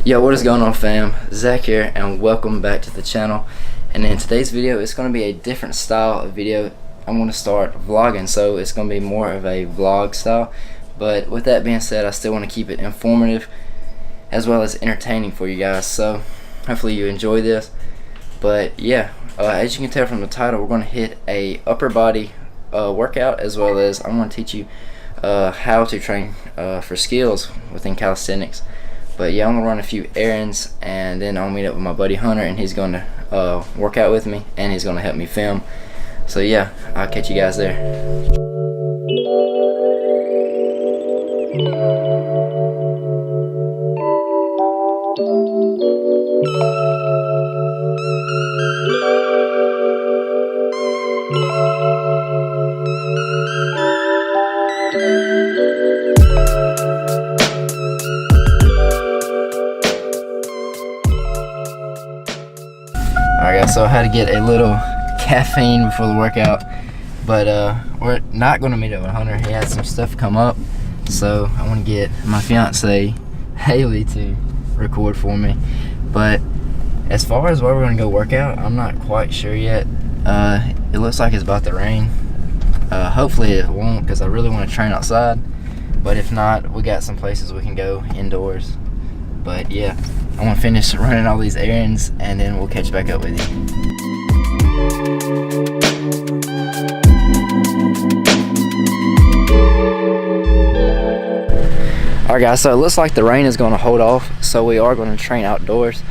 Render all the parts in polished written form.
Yo, what is going on, fam? Zach here, and welcome back to the channel. And in today's video, it's going to be a different style of video. I'm going to start vlogging, so it's going to be more of a vlog style. But with that being said, I still want to keep it informative as well as entertaining for you guys. So hopefully you enjoy this. But yeah, as you can tell from the title, we're going to hit a upper body workout, as well as I'm going to teach you how to train for skills within calisthenics. But yeah, I'm gonna run a few errands, and then I'll meet up with my buddy Hunter, and he's gonna work out with me, and he's gonna help me film. So yeah, I'll catch you guys there. Alright guys, so I had to get a little caffeine before the workout, but we're not going to meet up with Hunter. He had some stuff come up, so I want to get my fiance Haley to record for me. But as far as where we're going to go work out, I'm not quite sure yet. It looks like it's about to rain. Hopefully it won't, because I really want to train outside, but if not, we got some places we can go indoors. But yeah, I want to finish running all these errands, and then we'll catch back up with you. Alright guys, so it looks like the rain is going to hold off, so we are going to train outdoors.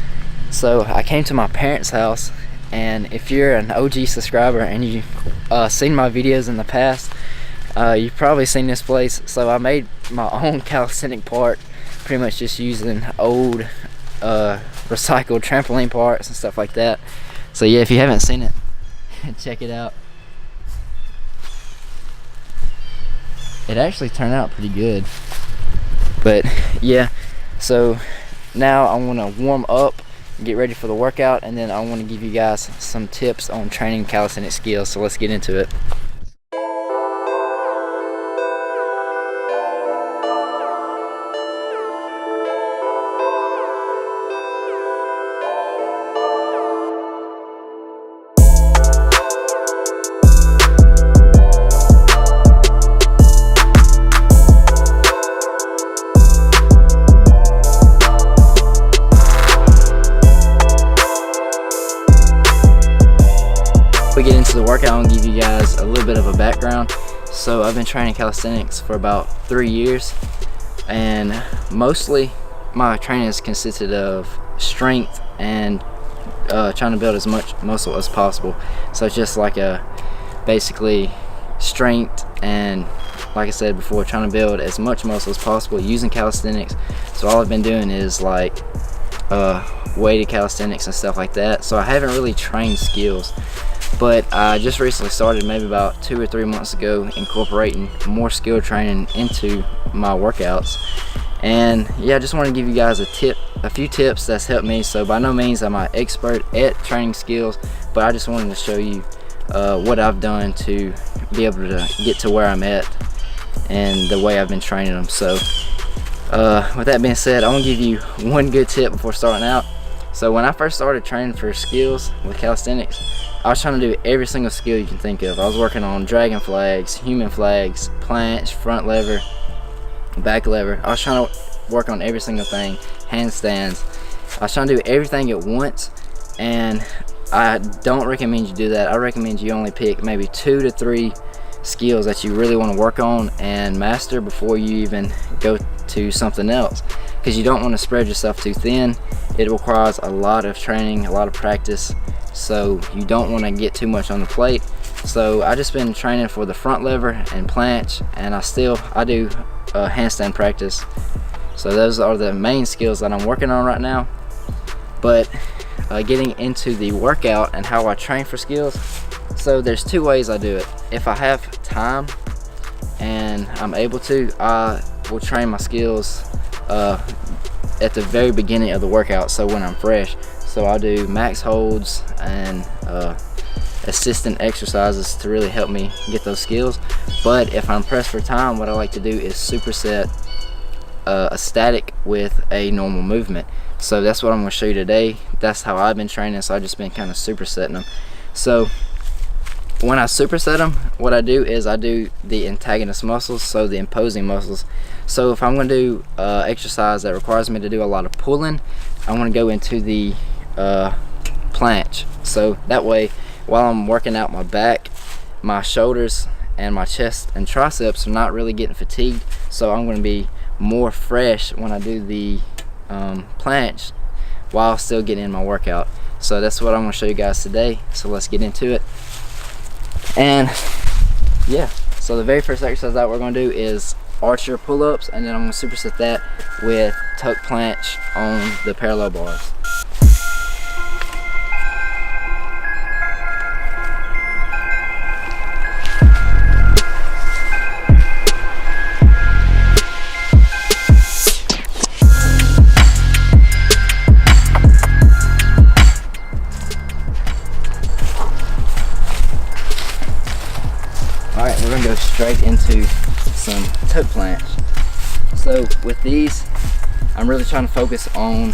So I came to my parents' house, and if you're an OG subscriber and you've seen my videos in the past, you've probably seen this place. So I made my own calisthenic park, pretty much just using old recycled trampoline parts and stuff like that. So yeah, if you haven't seen it, check it out. It actually turned out pretty good. But yeah, so now I want to warm up, get ready for the workout, and then I want to give you guys some tips on training calisthenic skills. So let's get into it. We get into the workout, I'll give you guys a little bit of a background. So I've been training calisthenics for about 3 years, and mostly my training has consisted of strength and trying to build as much muscle as possible. So it's just like basically strength, and like I said before, trying to build as much muscle as possible using calisthenics. So all I've been doing is like weighted calisthenics and stuff like that. So I haven't really trained skills. But I just recently started, maybe about 2 or 3 months ago, incorporating more skill training into my workouts. And yeah, I just want to give you guys a few tips that's helped me. So by no means am I expert at training skills, but I just wanted to show you what I've done to be able to get to where I'm at and the way I've been training them. So with that being said, I want to give you one good tip before starting out. So when I first started training for skills with calisthenics, I was trying to do every single skill you can think of. I was working on dragon flags, human flags, planche, front lever, back lever. I was trying to work on every single thing, handstands. I was trying to do everything at once, and I don't recommend you do that. I recommend you only pick maybe 2 to 3 skills that you really want to work on and master before you even go to something else, because you don't want to spread yourself too thin. It requires a lot of training, a lot of practice, so you don't want to get too much on the plate. So I just been training for the front lever and planche, and I do handstand practice. So those are the main skills that I'm working on right now. But getting into the workout and how I train for skills, so there's 2 ways I do it. If I have time and I'm able to, I will train my skills at the very beginning of the workout, so when I'm fresh. So I'll do max holds and assistant exercises to really help me get those skills. But if I'm pressed for time, what I like to do is superset a static with a normal movement. So that's what I'm going to show you today. That's how I've been training, so I've just been kind of supersetting them. So when I superset them, what I do is I do the antagonist muscles, so the opposing muscles. So if I'm going to do exercise that requires me to do a lot of pulling, I'm going to go into the planche. So that way, while I'm working out my back, my shoulders and my chest and triceps are not really getting fatigued. So I'm going to be more fresh when I do the planche while still getting in my workout. So that's what I'm going to show you guys today. So let's get into it. And yeah, so the very first exercise that we're going to do is archer pull-ups, and then I'm going to superset that with tuck planche on the parallel bars. Alright, we're going to go straight into some tuck planche. So with these, I'm really trying to focus on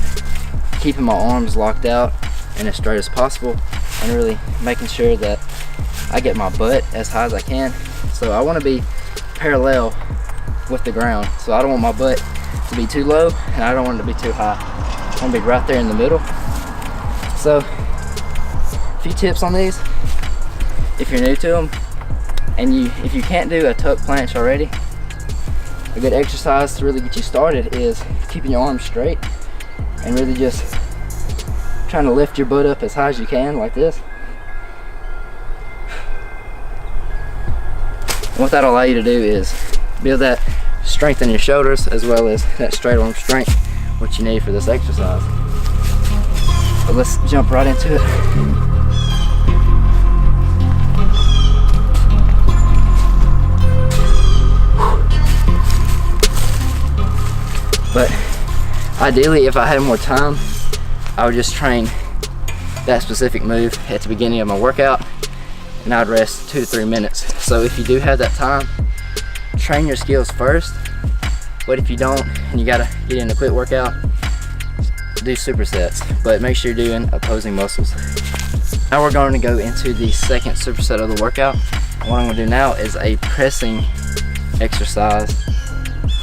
keeping my arms locked out and as straight as possible, and really making sure that I get my butt as high as I can. So I want to be parallel with the ground. So I don't want my butt to be too low, and I don't want it to be too high. I want to be right there in the middle. So a few tips on these if you're new to them. And if you can't do a tuck planche already, a good exercise to really get you started is keeping your arms straight and really just trying to lift your butt up as high as you can, like this. And what that'll allow you to do is build that strength in your shoulders as well as that straight arm strength, what you need for this exercise. But let's jump right into it. But ideally, if I had more time, I would just train that specific move at the beginning of my workout, and I'd rest 2 to 3 minutes. So if you do have that time, train your skills first. But if you don't, and you gotta get in a quick workout, do supersets. But make sure you're doing opposing muscles. Now we're going to go into the second superset of the workout. And what I'm gonna do now is a pressing exercise.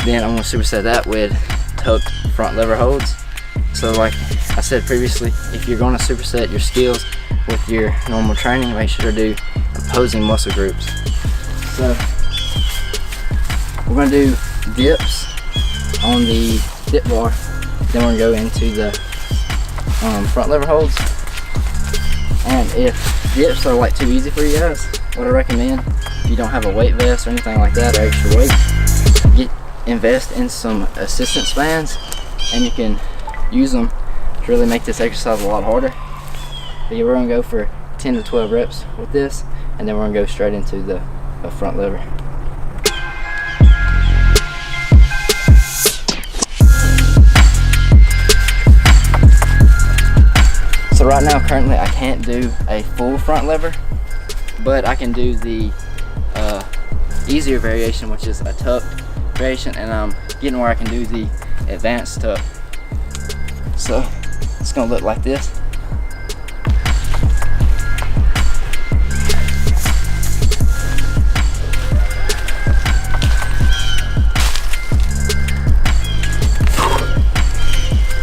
Then I'm gonna superset that with tuck front lever holds. So like I said previously, if you're going to superset your skills with your normal training, make sure to do opposing muscle groups. So we're going to do dips on the dip bar, then we're going to go into the front lever holds. And if dips are like too easy for you guys, what I recommend, if you don't have a weight vest or anything like that or extra weight, invest in some assistance bands, and you can use them to really make this exercise a lot harder. But yeah, we're going to go for 10 to 12 reps with this, and then we're going to go straight into the front lever. So right now currently I can't do a full front lever, but I can do the easier variation, which is a tuck variation, and I'm getting where I can do the advanced tuck. So it's gonna look like this.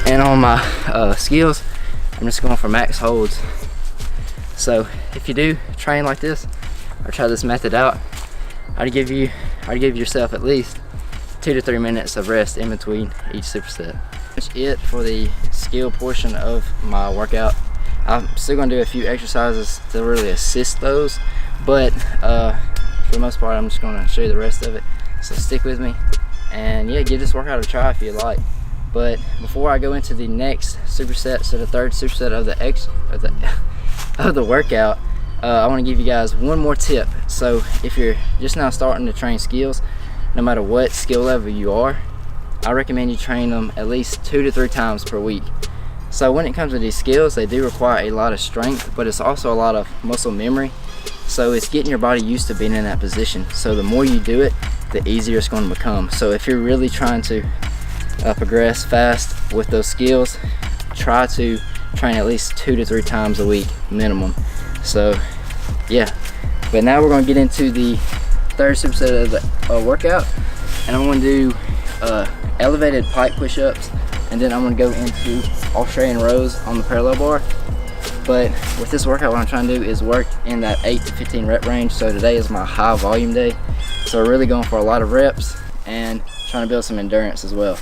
And on my skills, I'm just going for max holds. So if you do train like this or try this method out, I'd give yourself at least 2 to 3 minutes of rest in between each superset. That's it for the skill portion of my workout. I'm still going to do a few exercises to really assist those, but for the most part I'm just going to show you the rest of it. So stick with me, and yeah, give this workout a try if you like. But before I go into the next superset, so the third superset of the workout, I want to give you guys one more tip. So if you're just now starting to train skills, no matter what skill level you are, I recommend you train them at least 2 to 3 times per week. So when it comes to these skills, they do require a lot of strength, but it's also a lot of muscle memory. So it's getting your body used to being in that position. So the more you do it, the easier it's going to become. So if you're really trying to progress fast with those skills, try to train at least 2 to 3 times a week minimum. So yeah, but now we're going to get into the third superset of the workout, and I'm going to do elevated pike push-ups, and then I'm going to go into Australian rows on the parallel bar. But with this workout, what I'm trying to do is work in that 8 to 15 rep range. So today is my high volume day, so we're really going for a lot of reps and trying to build some endurance as well.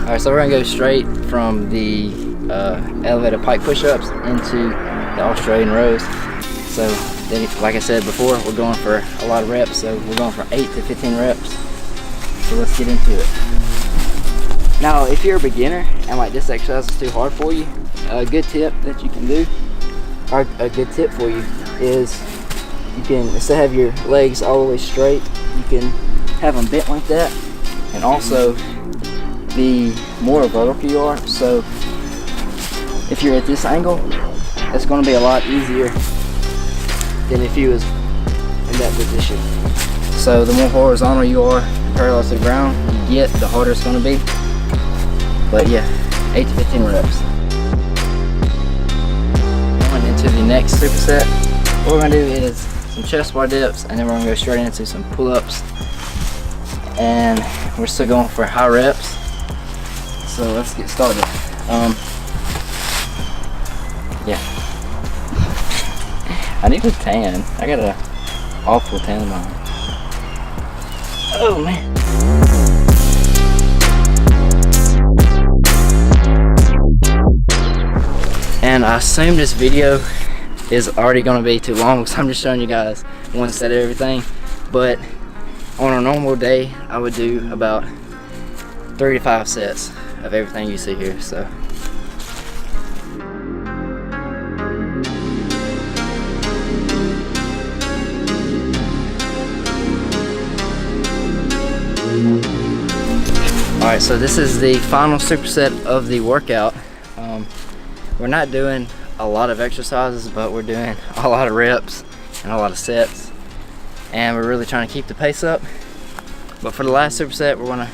Alright, so we're gonna go straight from the elevated pike push-ups into the Australian rows. So then, like I said before, we're going for a lot of reps, so we're going for 8 to 15 reps. So let's get into it. Now, if you're a beginner and like this exercise is too hard for you, a good tip that you can do, or a good tip for you, is you can, instead of have your legs all the way straight, you can have them bent like that, and also the more vertical you are. So if you're at this angle, it's going to be a lot easier than if you was in that position. So the more horizontal you are, parallel to the ground you get, the harder it's going to be. But yeah, 8 to 15 reps. Going into the next superset, what we're going to do is some chest bar dips, and then we're going to go straight into some pull-ups, and we're still going for high reps. So let's get started. Yeah. I need a tan. I got an awful tan on. Oh man. And I assume this video is already going to be too long because I'm just showing you guys one set of everything. But on a normal day, I would do about 3 to 5 sets of everything you see here. So alright, so this is the final superset of the workout. We're not doing a lot of exercises, but we're doing a lot of reps and a lot of sets, and we're really trying to keep the pace up. But for the last superset, we're going to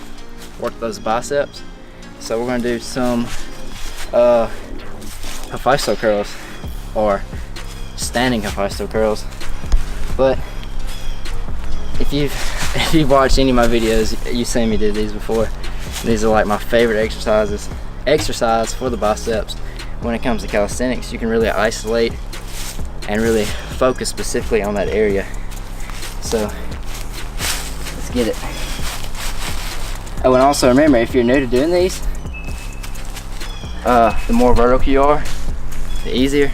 work those biceps. So we're going to do some HEFESTO curls, or standing HEFESTO curls. But if you've watched any of my videos, you've seen me do these before. These are like my favorite exercise for the biceps. When it comes to calisthenics, you can really isolate and really focus specifically on that area. So let's get it. Oh, and also remember, if you're new to doing these, the more vertical you are, the easier.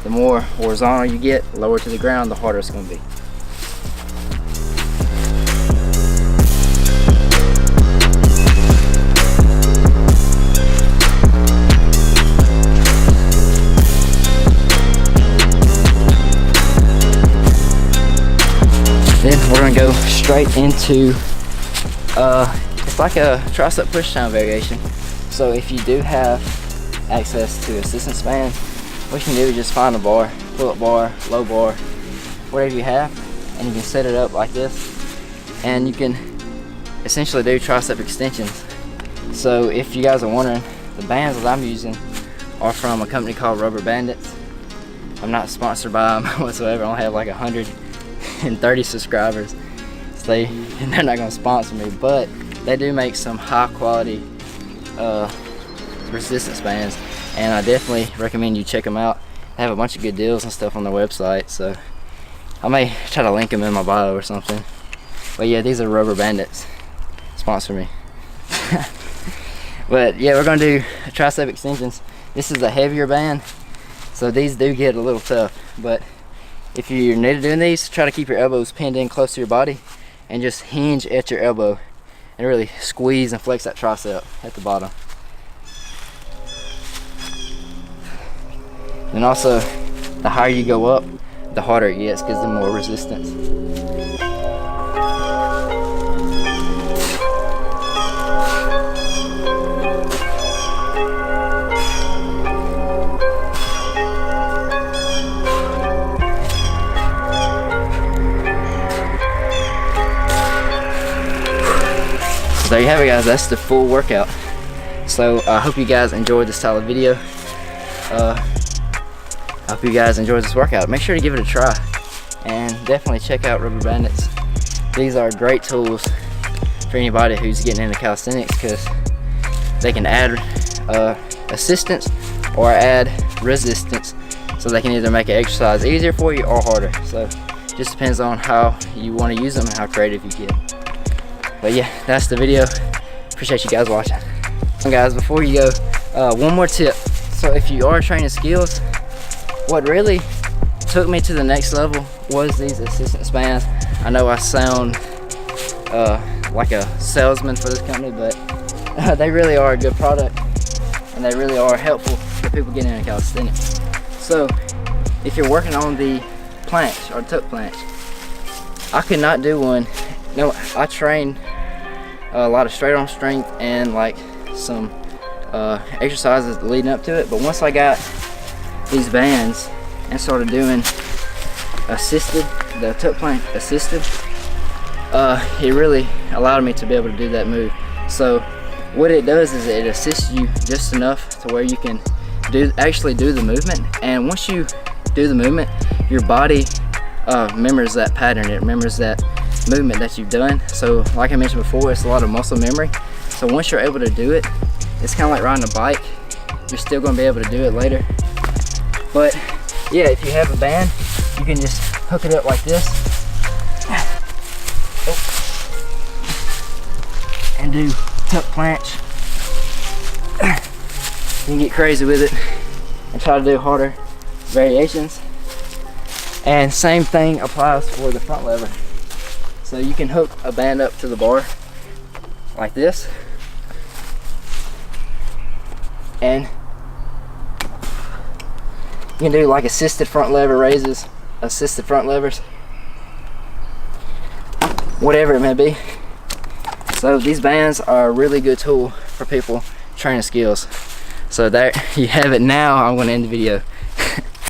The more horizontal you get, lower to the ground, the harder it's going to be. Then we're going to go straight into, it's like a tricep pushdown variation. So if you do have access to assistance bands, what you can do is just find a bar, pull-up bar, low bar, whatever you have, and you can set it up like this, and you can essentially do tricep extensions. So if you guys are wondering, the bands that I'm using are from a company called Rubber Bandits. I'm not sponsored by them whatsoever. I only have like 130 subscribers, so they're not going to sponsor me, but they do make some high quality resistance bands, and I definitely recommend you check them out. They have a bunch of good deals and stuff on their website, so I may try to link them in my bio or something. But yeah, these are Rubber Bandits. Sponsor me. But yeah, we're going to do tricep extensions. This is a heavier band, so these do get a little tough, but if you're new to doing these, try to keep your elbows pinned in close to your body and just hinge at your elbow and really squeeze and flex that tricep at the bottom. And also, the higher you go up, the harder it gets because the more resistance. So there you have it, guys. That's the full workout. So I hope you guys enjoyed this style of video. I hope you guys enjoyed this workout. Make sure to give it a try, and definitely check out rubber bandits. These are great tools for anybody who's getting into calisthenics, because they can add assistance or add resistance, so they can either make an exercise easier for you or harder. So just depends on how you want to use them and how creative you get. But yeah, that's the video. Appreciate you guys watching. And guys, before you go, one more tip. So if you are training skills, what really took me to the next level was these assistance bands. I know I sound like a salesman for this company, but they really are a good product, and they really are helpful for people getting into calisthenics. So if you're working on the planche or tuck planche, I could not do one. No, I trained a lot of straight arm strength and like some exercises leading up to it, but once I got these bands and started doing assisted, the tuck planche assisted, it really allowed me to be able to do that move. So what it does is it assists you just enough to where you can actually do the movement, and once you do the movement, your body remembers that pattern. It remembers that movement that you've done. So like I mentioned before, it's a lot of muscle memory. So once you're able to do it, it's kind of like riding a bike. You're still going to be able to do it later. But yeah, if you have a band, you can just hook it up like this and do tuck planche. You can get crazy with it and try to do harder variations. And same thing applies for the front lever. So you can hook a band up to the bar like this, and you can do like assisted front lever raises, assisted front levers, whatever it may be. So these bands are a really good tool for people training skills. So there you have it. Now I'm going to end the video.